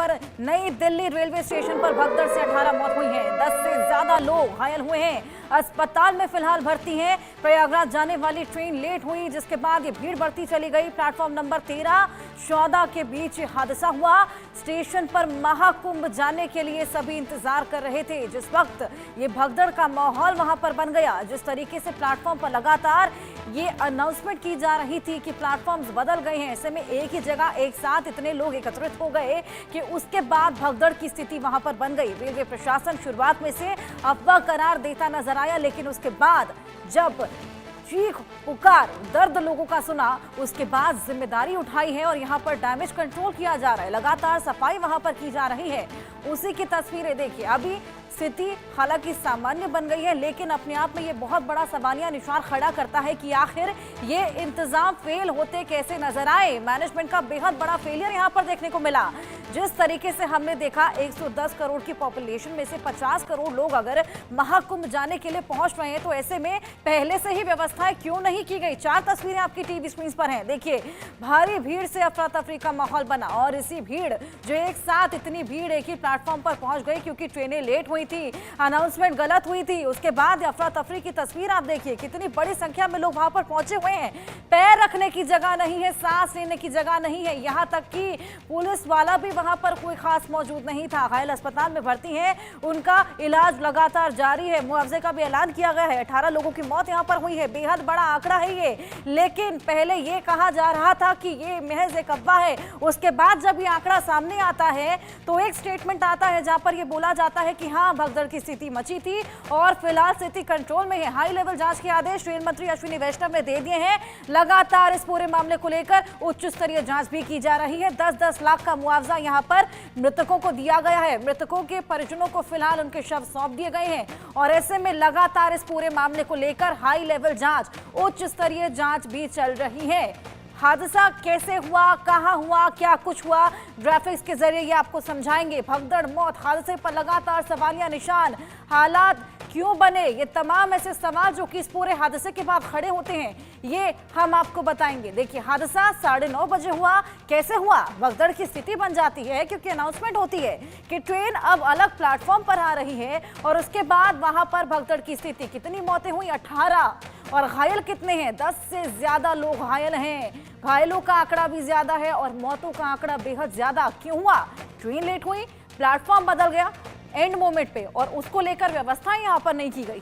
पर नई Delhi railway station पर भगदड़ से 18 मौत हुई है, 10 से ज्यादा लोग घायल हुए हैं, अस्पताल में फिलहाल भर्ती हैं। प्रयागराज जाने वाली ट्रेन लेट हुई, जिसके बाद ये भीड़ बढ़ती चली गई। प्लेटफॉर्म नंबर 13-14 के बीच हादसा हुआ। स्टेशन पर महाकुंभ जाने के लिए सभी इंतजार कर रहे थे। जिस वक्त ये भगदड़ का माहौल वहां पर बन गया, जिस तरीके से प्लेटफॉर्म पर लगातार ये अनाउंसमेंट की जा रही थी कि प्लेटफॉर्म्स बदल गए हैं, ऐसे में एक ही जगह एक साथ इतने लोग एकत्रित हो गए कि उसके बाद भगदड़ की स्थिति वहां पर बन गई। रेलवे प्रशासन शुरुआत में से अफवाह करार देता नजर आया, लेकिन उसके बाद जब चीख पुकार दर्द लोगों का सुना, उसके बाद जिम्मेदारी उठाई है और यहाँ पर डैमेज कंट्रोल किया जा रहा है। लगातार सफाई वहां पर की जा रही है। उसी की तस्वीरें देखिए। अभी स्थिति हालांकि सामान्य बन गई है, लेकिन अपने आप में ये बहुत बड़ा सवालिया निशान खड़ा करता है कि आखिर ये इंतजाम फेल होते कैसे नजर आए। मैनेजमेंट का बेहद बड़ा फेलियर यहाँ पर देखने को मिला। जिस तरीके से हमने देखा 110 करोड़ की पॉपुलेशन में से 50 करोड़ लोग अगर महाकुंभ जाने के लिए पहुंच रहे हैं, तो ऐसे में पहले से ही व्यवस्थाएं क्यों नहीं की गई। 4 तस्वीरें आपकी टीवी स्क्रीन पर हैं। देखिए, भारी भीड़ से अफरा तफरी का माहौल बना और इसी भीड़ जो एक साथ इतनी भीड़ एक ही प्लेटफॉर्म पर पहुंच गई क्योंकि ट्रेनें लेट हुई थी, अनाउंसमेंट गलत हुई थी। उसके बाद अफरा तफरी की तस्वीर आप देखिए, कितनी बड़ी संख्या में लोग वहां पर पहुंचे हुए हैं। पैर रखने की जगह नहीं है, सांस लेने की जगह नहीं है, यहां तक कि पुलिस वाला भी वहां पर कोई खास मौजूद नहीं था। घायल अस्पताल में भर्ती हैं, उनका इलाज लगातार जारी है। मुआवजे का भी ऐलान किया गया है। 18 लोगों की मौत यहां पर हुई है, बेहद बड़ा आंकड़ा है ये। लेकिन पहले ये कहा जा रहा था कि ये महज एक अफवाह है। उसके बाद जब ये आंकड़ा सामने आता है तो एक स्टेटमेंट आता है जहां पर ये बोला जाता है कि हाँ, भगदड़ की स्थिति मची थी और फिलहाल स्थिति कंट्रोल में है। हाई लेवल जांच के आदेश रेल मंत्री अश्विनी वैष्णव ने दे दिए हैं। लगातार इस पूरे मामले को लेकर उच्च स्तरीय जांच भी की जा रही है। 10-10 लाख का मुआवजा यहां पर मृतकों को दिया गया है। मृतकों के परिजनों को फिलहाल उनके शव सौंप दिए गए हैं और ऐसे में लगातार इस पूरे मामले को लेकर हाई लेवल जांच, उच्च स्तरीय जांच भी चल रही है। हादसा कैसे हुआ, कहां हुआ, क्या कुछ हुआ, ग्राफिक्स के जरिए ये आपको समझाएंगे। भगदड़, मौत, हादसे पर लगातार सवालिया निशान, हालात क्यों बने, ये तमाम ऐसे सवाल जो कि इस पूरे हादसे के बाद खड़े होते हैं, ये हम आपको बताएंगे। देखिए, हादसा 9:30 बजे हुआ। कैसे हुआ? भगदड़ की स्थिति बन जाती है क्योंकि अनाउंसमेंट होती है कि ट्रेन अब अलग प्लेटफॉर्म पर आ रही है और उसके बाद वहां पर भगदड़ की स्थिति। कितनी मौतें हुई? 18। और घायल कितने हैं? 10 से ज्यादा लोग घायल हैं। घायलों का आंकड़ा भी ज्यादा है और मौतों का आंकड़ा बेहद ज्यादा। क्यों हुआ? ट्रेन लेट हुई, प्लेटफॉर्म बदल गया एंड मोमेंट पे और उसको लेकर व्यवस्थाएं यहां पर नहीं की गई।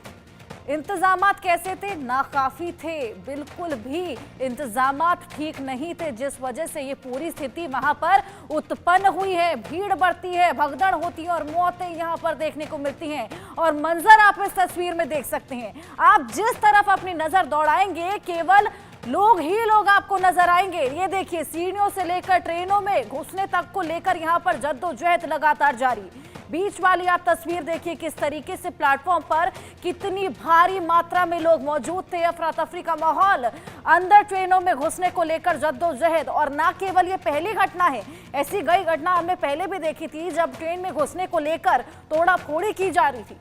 इंतजामात कैसे थे? नाकाफी थे, बिल्कुल भी इंतजामात ठीक नहीं थे, जिस वजह से ये पूरी स्थिति वहां पर उत्पन्न हुई है। भीड़ बढ़ती है, भगदड़ होती है और मौतें यहां पर देखने को मिलती हैं। और मंजर आप इस तस्वीर में देख सकते हैं। आप जिस तरफ अपनी नजर दौड़ाएंगे, केवल लोग ही लोग आपको नजर आएंगे। ये देखिए, सीढ़ियों से लेकर ट्रेनों में घुसने तक को लेकर यहां पर जद्दोजहद लगातार जारी। बीच वाली आप तस्वीर देखिए, किस तरीके से प्लेटफॉर्म पर कितनी भारी मात्रा में लोग मौजूद थे। अफरा तफरी का माहौल, अंदर ट्रेनों में घुसने को लेकर जद्दोजहद। और ना केवल ये पहली घटना है, ऐसी कई घटना हमने पहले भी देखी थी जब ट्रेन में घुसने को लेकर तोड़ा फोड़ी की जा रही थी,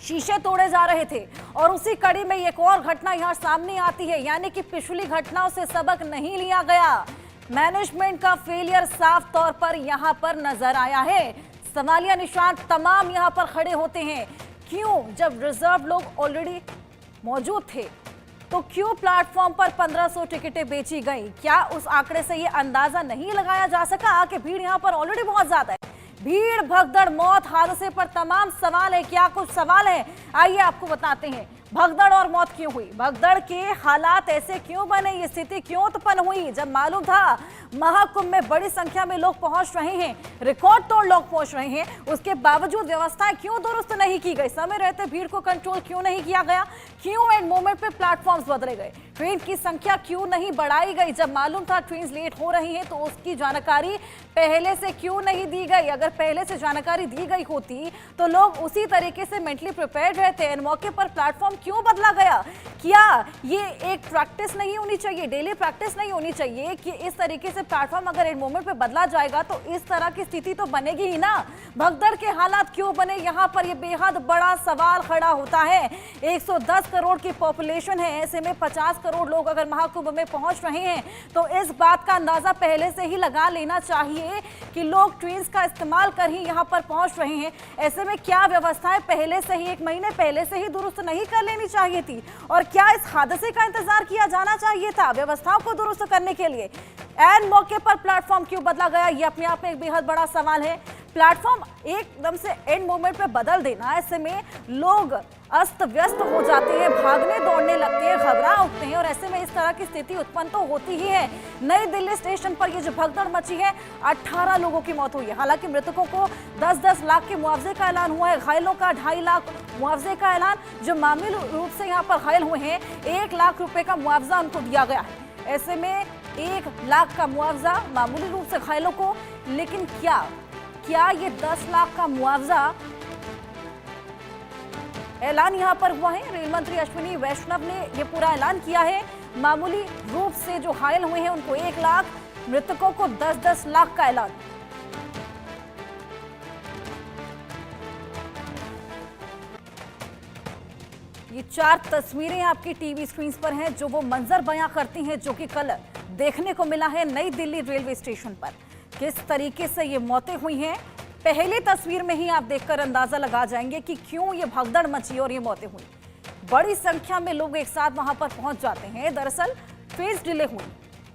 शीशे तोड़े जा रहे थे। और उसी कड़ी में एक और घटना यहां सामने आती है, यानी कि पिछली घटनाओं से सबक नहीं लिया गया। मैनेजमेंट का फेलियर साफ तौर पर यहां पर नजर आया है। सवालिया निशान तमाम यहां पर खड़े होते हैं। क्यों? जब रिजर्व लोग ऑलरेडी मौजूद थे तो क्यों प्लेटफॉर्म पर 1500 टिकटें बेची गई? क्या उस आंकड़े से यह अंदाजा नहीं लगाया जा सका कि भीड़ यहां पर ऑलरेडी बहुत ज्यादा है? भीड़, भगदड़, मौत, हादसे पर तमाम सवाल है। क्या कुछ सवाल है? आइए आपको बताते हैं। भगदड़ और मौत क्यों हुई? भगदड़ के हालात ऐसे क्यों बने? ये स्थिति क्यों उत्पन्न हुई? जब मालूम था महाकुंभ में बड़ी संख्या में लोग पहुंच रहे हैं, रिकॉर्ड तोड़ लोग पहुंच रहे हैं, उसके बावजूद व्यवस्थाएं क्यों दुरुस्त नहीं की गई? समय रहते भीड़ को कंट्रोल क्यों नहीं किया गया? क्यों एंड मोमेंट पे प्लेटफॉर्म्स बदले गए? ट्रेन की संख्या क्यों नहीं बढ़ाई गई? जब मालूम था ट्रेन लेट हो रही है तो उसकी जानकारी पहले से क्यों नहीं दी गई? अगर पहले से जानकारी दी गई होती तो लोग उसी तरीके से मेंटली प्रिपेयर्ड रहते हैं। मौके पर प्लेटफॉर्म क्यों बदला गया? क्या ये एक प्रैक्टिस नहीं होनी चाहिए, डेली प्रैक्टिस नहीं होनी चाहिए कि इस तरीके से से प्लेटफॉर्म अगर एंड मोमेंट पे बदला जाएगा तो इस तरह की स्थिति तो बनेगी ही ना। भगदड़ के हालात क्यों बने, यहाँ पर ये बेहद बड़ा सवाल खड़ा होता है। 110 करोड़ की पॉपुलेशन है, ऐसे में 50 करोड़ लोग अगर महाकुंभ में पहुंच रहे हैं तो इस बात का अंदाजा पहले से ही लगा लेना चाहिए कि लोग ट्रेन का इस्तेमाल कर ही यहाँ पर पहुंच रहे हैं। ऐसे में क्या व्यवस्थाएं पहले से ही 1 महीने पहले से ही दुरुस्त नहीं कर लेनी चाहिए थी, और क्या इस हादसे का इंतजार किया जाना चाहिए था व्यवस्थाओं को दुरुस्त करने के लिए? ऐन मौके पर प्लेटफॉर्म क्यों बदला गया, ये अपने आप में एक बेहद बड़ा सवाल है। प्लेटफॉर्म एकदम से एंड मोमेंट पे बदल देना, ऐसे में लोग अस्त व्यस्त हो जाते हैं, भागने दौड़ने लगते हैं, घबरा उठते हैं, और ऐसे में इस तरह की स्थिति उत्पन्न तो होती ही है। नई दिल्ली स्टेशन पर ये जो भगदड़ मची है, 18 लोगों की मौत हुई है। हालांकि मृतकों को 10-10 लाख के मुआवजे का ऐलान हुआ है, घायलों का 2.5 लाख मुआवजे का ऐलान। जो मामूली रूप से यहाँ पर घायल हुए हैं, 1 लाख रुपए का मुआवजा उनको दिया गया है। ऐसे में 1 लाख का मुआवजा मामूली रूप से घायलों को, लेकिन क्या ये 10 लाख का मुआवजा ऐलान यहां पर हुआ है? रेल मंत्री अश्विनी वैष्णव ने यह पूरा ऐलान किया है। मामूली रूप से जो घायल हुए हैं उनको 1 लाख, मृतकों को 10-10 लाख का ऐलान। ये 4 तस्वीरें आपकी टीवी स्क्रीन पर हैं, जो वो मंजर बयां करती हैं जो कि कल देखने को मिला है नई दिल्ली रेलवे स्टेशन पर। किस तरीके से ये मौतें हुई हैं, पहली तस्वीर में ही आप देखकर अंदाजा लगा जाएंगे कि क्यों ये भगदड़ मची और ये मौतें हुई। बड़ी संख्या में लोग एक साथ वहां पर पहुंच जाते हैं। दरअसल ट्रेन डिले हुई,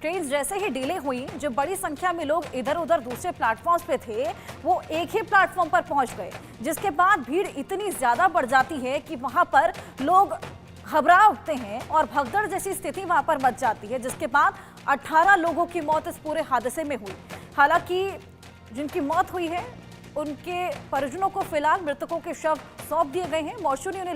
ट्रेन जैसे ही डिले हुई, जो बड़ी संख्या में लोग इधर उधर दूसरे प्लेटफॉर्म पे थे, वो एक ही प्लेटफॉर्म पर पहुंच गए, जिसके बाद भीड़ इतनी ज्यादा बढ़ जाती है कि वहां पर लोग घबरा उठते हैं और भगदड़ जैसी स्थिति वहां पर मच जाती है, जिसके बाद 18 लोगों की मौत इस पूरे हादसे में हुई। हालांकि जिनकी मौत हुई है उनके परिजनों को फिलहाल मृतकों के शव सौंप दिए गए हैं। मॉर्चरी उन्हें